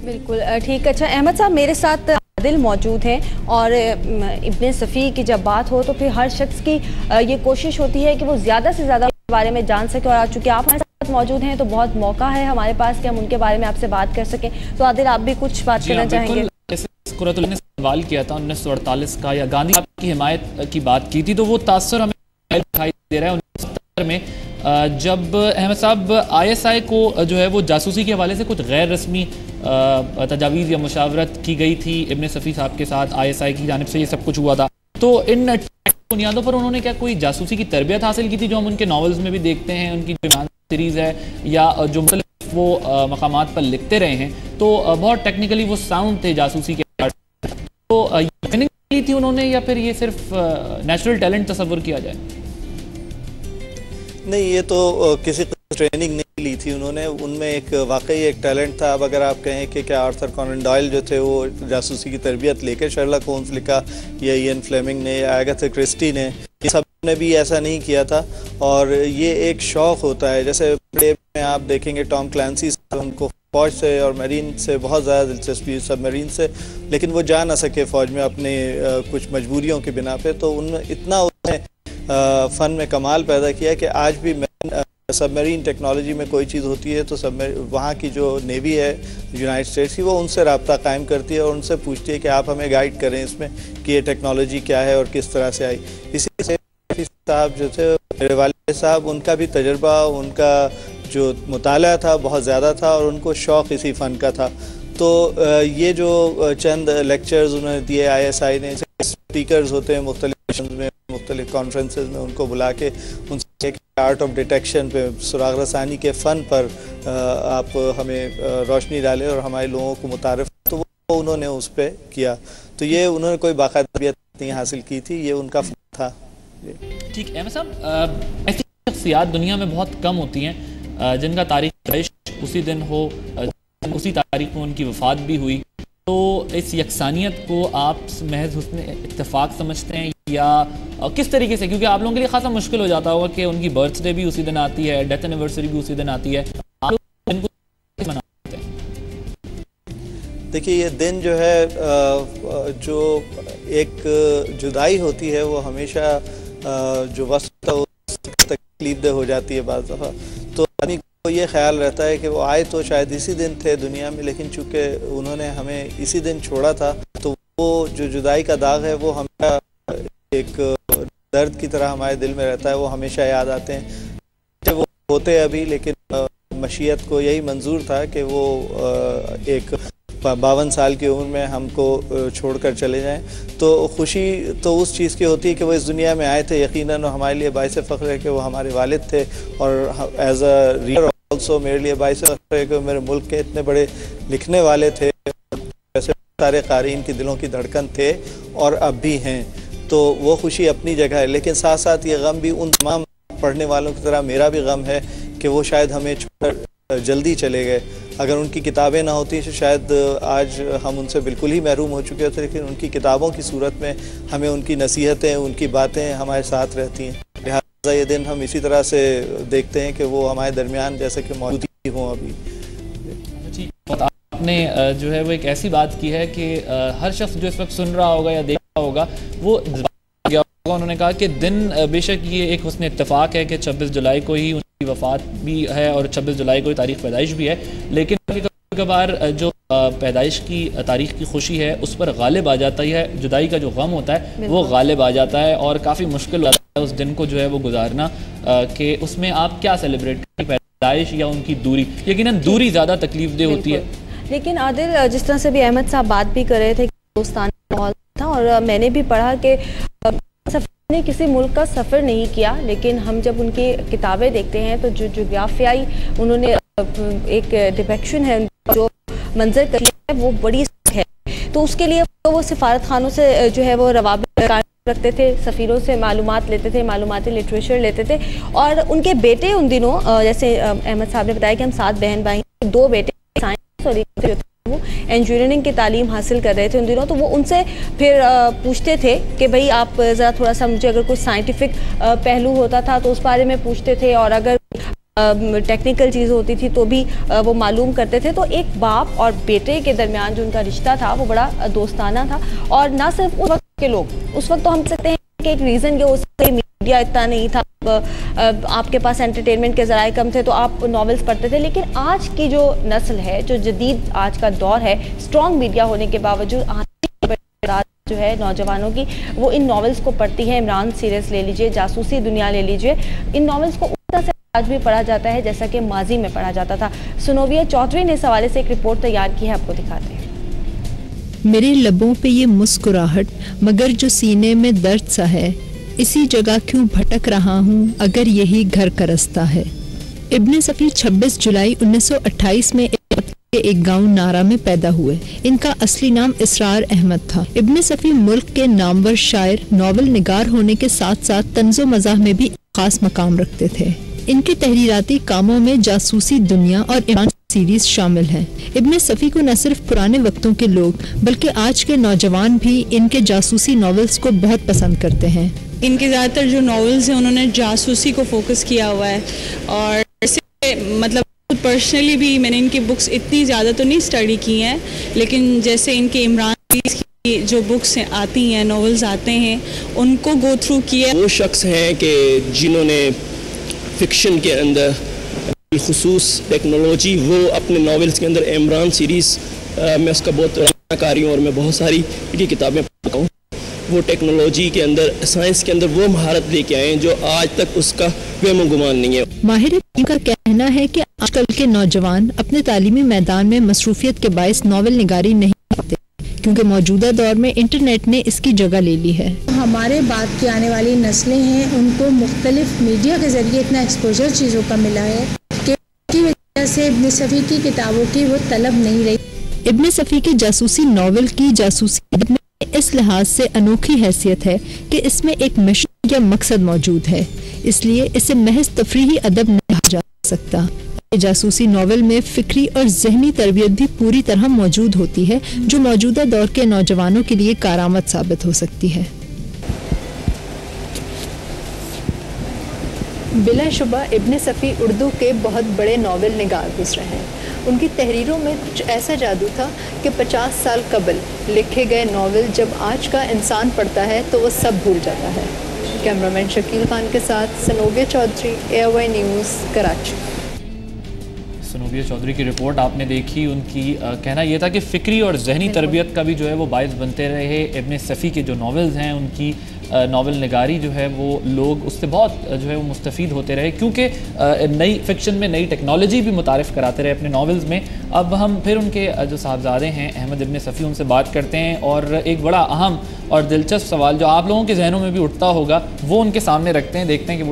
बिल्कुल ठीक। अच्छा अहमद साहब, मेरे साथ आदिल मौजूद हैं और इब्ने सफ़ी की जब बात हो तो फिर हर शख्स की ये कोशिश होती है कि वो ज़्यादा से ज़्यादा के बारे में जान सके, और चूँकि आप हमारे साथ मौजूद हैं तो बहुत मौका है हमारे पास कि हम उनके बारे में आपसे बात कर सकें। तो आदिल, आप भी कुछ बात करना चाहेंगे? कुरतुल्लाह ने सवाल किया था 1948 का, या गांधी की हिमायत की बात की थी, तो वो तासर हमें दिखाई दे रहा है 1970 में, जब अहमद साहब ISI को जो है वो जासूसी के हवाले से कुछ गैर रस्मी तजावीज़ या मुशावरत की गई थी इब्ने सफ़ी साहब के साथ, ISI की जानिब से ये सब कुछ हुआ था। तो इन बुनियादों पर उन्होंने क्या कोई जासूसी की तरबियत हासिल की थी, जो हम उनके नावल्स में भी देखते हैं, उनकी जो सीरीज़ है या जो मतलब वो मकामात पर लिखते रहे हैं, तो बहुत टेक्निकली वो साउंड थे जासूसी के। तो ट्रेनिंग की थी उन्होंने, या फिर ये सिर्फ नेचुरल टैलेंट तस्वर किया जाए? नहीं, ये तो किसी ट्रेनिंग नहीं ली थी उन्होंने, उनमें एक वाकई एक टैलेंट था। अब अगर आप कहें कि क्या आर्थर कॉनन डॉयल जो थे वो जासूसी की तरबियत लेकर शर्लक होम्स लिखा, या इयन फ्लेमिंग ने, या अगाथा क्रिस्टी ने, ये सब ने भी ऐसा नहीं किया था। और ये एक शौक़ होता है, जैसे में आप देखेंगे टॉम क्लैंसी, उनको फ़ौज से और मरीन से बहुत ज़्यादा दिलचस्पी, सबमरीन से, लेकिन वो जा ना सके फ़ौज में अपने कुछ मजबूरियों की बिना पे। तो उनमें इतना फ़न में कमाल पैदा किया कि आज भी सबमरीन टेक्नोलॉजी में कोई चीज़ होती है तो वहाँ की जो नेवी है यूनाइटेड स्टेट्स की, वो उनसे रब्ता कायम करती है और उनसे पूछती है कि आप हमें गाइड करें इसमें कि ये टेक्नोलॉजी क्या है और किस तरह से आई। इसी से साहब जो थे, मेरे वालिद साहब, उनका भी तजर्बा, उनका जो मुताला था बहुत ज़्यादा था और उनको शौक़ इसी फ़न का था। तो ये जो चंद लेक्चर्स उन्होंने दिए ISI ने, स्पीकर्स होते हैं मुख्तलिफ में, मुख्तलिफ कॉन्फ्रेंसेस में, उनको बुला के उनसे आर्ट ऑफ डिटेक्शन पे, सुराग रसानी के फ़न पर आप हमें रोशनी डालें और हमारे लोगों को मुतारिफ, तो वो उन्होंने उस पर किया। तो ये उन्होंने कोई बाकायदा नहीं हासिल की थी, ये उनका फ़न था। ठीक है साहब, ऐसी शख्सियात दुनिया में बहुत कम होती हैं जिनका तारीख उसी दिन हो, उसी तारीख में उनकी वफ़ात भी हुई। तो इस यकसानियत को आप महज हुस्न इत्तेफाक समझते हैं या किस तरीके से? क्योंकि आप लोगों के लिए खासा मुश्किल हो जाता होगा कि उनकी बर्थडे भी उसी दिन आती है, डेथ एनिवर्सरी भी उसी दिन आती है, आप लोग इनको कैसे मनाते हैं? देखिए, ये दिन जो है, जो एक जुदाई होती है, वो हमेशा जो वक्त तकलीफदेह हो जाती है बाज़ दफ़ा। तो आदमी को ये ख्याल रहता है कि वो आए तो शायद इसी दिन थे दुनिया में, लेकिन चूँकि उन्होंने हमें इसी दिन छोड़ा था, तो वो जो जुदाई का दाग है वो हमेशा एक दर्द की तरह हमारे दिल में रहता है, वो हमेशा याद आते हैं। वो होते अभी, लेकिन मशीयत को यही मंजूर था कि वो एक 52 साल की उम्र में हमको छोड़कर चले जाएं। तो खुशी तो उस चीज़ की होती है कि वो इस दुनिया में आए थे, यकीनन, और हमारे लिए बाइस फ़ख्र है कि वो हमारे वालिद थे, और एज अ रीडर ऑल्सो मेरे लिए बाइस फ़ख्र है कि मेरे मुल्क के इतने बड़े लिखने वाले थे, ऐसे सारे क़ारीन की दिलों की धड़कन थे और अब भी हैं। तो वो खुशी अपनी जगह है, लेकिन साथ साथ ये गम भी उन तमाम पढ़ने वालों की तरह मेरा भी गम है कि वो शायद हमें छोड़कर जल्दी चले गए। अगर उनकी किताबें ना होती तो शायद आज हम उनसे बिल्कुल ही महरूम हो चुके होते, लेकिन उनकी किताबों की सूरत में हमें उनकी नसीहतें, उनकी बातें हमारे साथ रहती हैं। लिहाजा ये दिन हम इसी तरह से देखते हैं कि वो हमारे दरमियान जैसे कि मौजूद ही हों अभी। आपने जो है वो एक ऐसी बात की है कि हर शख्स जो इस वक्त सुन रहा होगा या देख रहा होगा वो होगा। उन्होंने कहा कि दिन बेशक ये एक हुस्न इत्तेफाक है कि 26 जुलाई को ही उनकी वफ़ात भी है और 26 जुलाई को ही तारीख़ पैदाइश भी है, लेकिन कभी कभार जो पैदाइश की तारीख़ की खुशी है उस पर गालिब आ जाता है, जुदाई का जो गम होता है वो गालिब आ जाता है और काफ़ी मुश्किल होता है उस दिन को जो है वो गुजारना, कि उसमें आप क्या सेलिब्रेट करें, पैदाइश या उनकी दूरी? यकीनन दूरी ज़्यादा तकलीफदेह होती है। लेकिन आदिल, जिस तरह से भी अहमद साहब बात भी कर रहे थे कि दोस्ताना माहौल था, और मैंने भी पढ़ा कि ने किसी मुल्क का सफ़र नहीं किया, लेकिन हम जब उनकी किताबें देखते हैं तो जो जोग्राफियाई उन्होंने एक डिपेक्शन है, जो मंजर कशी है वो बड़ी है। तो उसके लिए वो सिफारत खानों से जो है वो रवाबित रखते थे, सफ़ीरों से मालूमात लेते थे, मालूमाती लिटरेचर लेते थे। और उनके बेटे उन दिनों, जैसे अहमद साहब ने बताया कि हम 7 बहन भाई, 2 बेटे साइंस और वो इंजीनियरिंग की तालीम हासिल कर रहे थे उन दिनों। तो वो उनसे फिर पूछते थे कि भाई आप ज़रा थोड़ा सा मुझे, अगर कोई साइंटिफिक पहलू होता था तो उस बारे में पूछते थे, और अगर टेक्निकल चीज़ होती थी तो भी वो मालूम करते थे। तो एक बाप और बेटे के दरमियान जो उनका रिश्ता था वो बड़ा दोस्ताना था। और ना सिर्फ उस वक्त के लोग, उस वक्त तो हम सकते हैं कि एक रीज़न के उससे मीडिया इतना नहीं था, आपके पास एंटरटेनमेंट के ज़राए कम थे तो आप नॉवेल्स पढ़ते थे। लेकिन आज की जो नस्ल है, जो जदीद आज का दौर है, स्ट्रॉन्ग मीडिया होने के बावजूद जो है नौजवानों की, वो इन नॉवेल्स को पढ़ती है। इमरान सीरीज ले लीजिए, जासूसी दुनिया ले लीजिए, इन नॉवेल्स को उतना से आज भी पढ़ा जाता है जैसा कि माजी में पढ़ा जाता था। सुनोविया चौधरी ने इस हवाले से एक रिपोर्ट तैयार की है, आपको दिखाते हैं। मेरे लबों पे ये मुस्कुराहट, मगर जो सीने में दर्द सा है, इसी जगह क्यों भटक रहा हूँ अगर यही घर का रास्ता है। इब्ने सफ़ी 26 जुलाई 1928 में एक गांव नारा में पैदा हुए। इनका असली नाम इसरार अहमद था। इब्ने सफ़ी मुल्क के नामवर शायर, नॉवल निगार होने के साथ साथ तंज़ो मज़ाह में भी खास मकाम रखते थे। इनके तहरीराती कामों में जासूसी दुनिया और इमरान सीरीज शामिल हैं। इब्ने सफ़ी को न सिर्फ पुराने वक्तों के लोग बल्कि आज के नौजवान भी इनके जासूसी नॉवेल्स को बहुत पसंद करते हैं। इनके ज़्यादातर जो नॉवेल्स हैं उन्होंने जासूसी को फोकस किया हुआ है। और मतलब पर्सनली भी मैंने इनकी बुक्स इतनी ज़्यादा तो नहीं स्टडी की हैं, लेकिन जैसे इनके इमरान की जो बुक्स आती हैं, नॉवेल्स आते हैं, उनको गो थ्रू किया। वो शख्स हैं कि जिन्होंने फिक्शन के अंदर खुसूस टेक्नोलॉजी वो अपने नॉवेल्स के अंदर इमरान सीरीज़ में उसका बहुत रचनाकारी हूँ और मैं बहुत सारी इनकी किताबें पढ़ता हूँ। वो टेक्नोलॉजी के अंदर, साइंस के अंदर वो महारत लेके आए हैं जो आज तक उसका वहम गुमान नहीं है। माहिर का कहना है कि आजकल के नौजवान अपने तालीमी मैदान में मसरूफियत के बायस नॉवेल निगारी नहीं करते, क्योंकि मौजूदा दौर में इंटरनेट ने इसकी जगह ले ली है। हमारे बाद की आने वाली नस्लें हैं, उनको मुख्तलिफ मीडिया के जरिए इतना एक्सपोजर चीज़ों का मिला है कि की वजह से इब्ने सफ़ी की किताबों की वो तलब नहीं रही। इब्ने सफ़ी के जासूसी नॉवेल की जासूसी में इस लिहाज से अनोखी हैसियत है कि इसमें एक मिशन या मकसद मौजूद है, इसलिए इसे महज तफरीही अदब नहीं कहा जा सकता। जासूसी नॉवेल में फिक्री और जहनी तरबियत भी पूरी तरह मौजूद होती है, जो मौजूदा दौर के नौजवानों के लिए कारामद साबित हो सकती है। बिलाशुबा इब्ने सफ़ी उर्दू के बहुत बड़े नॉवेल निगार गुज़रे हैं। उनकी तहरीरों में कुछ ऐसा जादू था कि 50 साल कबल लिखे गए नॉवेल जब आज का इंसान पढ़ता है तो वो सब भूल जाता है। कैमरामैन शकील खान के साथ सुनोविया चौधरी, AOI न्यूज़, कराची। सुनोविया चौधरी की रिपोर्ट आपने देखी। उनकी कहना यह था कि फ़िक्री और जहनी तरबियत का भी जो है वो बायस बनते रहे। इब्ने सफ़ी के जो नॉवेल्स हैं, उनकी नॉवल निगारी जो है वो लोग उससे बहुत जो है वो मुस्तफ़ीद होते रहे, क्योंकि नई फ़िक्शन में नई टेक्नोलॉजी भी मुतारिफ़ कराते रहे अपने नॉवेल्स में। अब हम फिर उनके जो साहबजादे हैं अहमद इब्ने सफ़ी, उनसे बात करते हैं और एक बड़ा अहम और दिलचस्प सवाल जो आप लोगों के जहनों में भी उठता होगा वो उनके सामने रखते हैं। देखते हैं कि